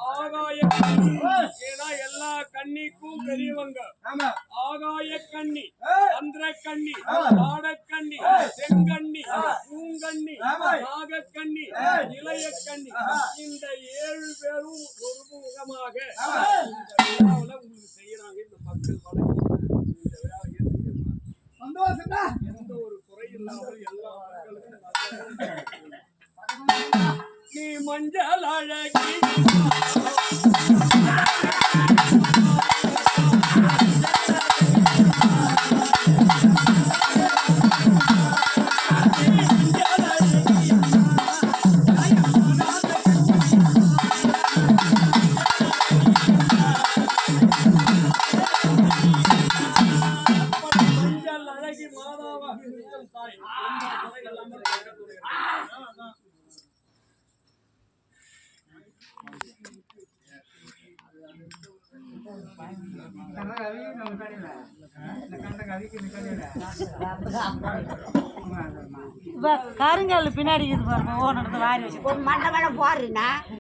ஆகாய கண்ணி. ஏன்னா எல்லா கண்ணிக்கும் பெரியவங்க. ஆகாய கண்ணி, சந்திரக்கண்ணி, பாடக்கண்ணி, செங்கண்ணி, பூங்கண்ணி, நாகக்கண்ணி, இளையக்கண்ணி, இந்த 7 பேரும் ஒருமுகமாக இந்த விழாவில் உங்களுக்கு செய்யறாங்க. இந்த மக்கள் வழங்கி இந்த விழாவை ஏற்றுக்கிறாங்க. எந்த ஒரு குறை இல்லாமல் எல்லா மக்களுக்கும் நீ மஞ்சள் அழகி மாதாவாக இருக்கும் தாய். கருங்கல் பின்னாடி இது பாருங்க. ஓ நடந்து வாரி வச்சு மண்டை மேடம் போடுறீன்னா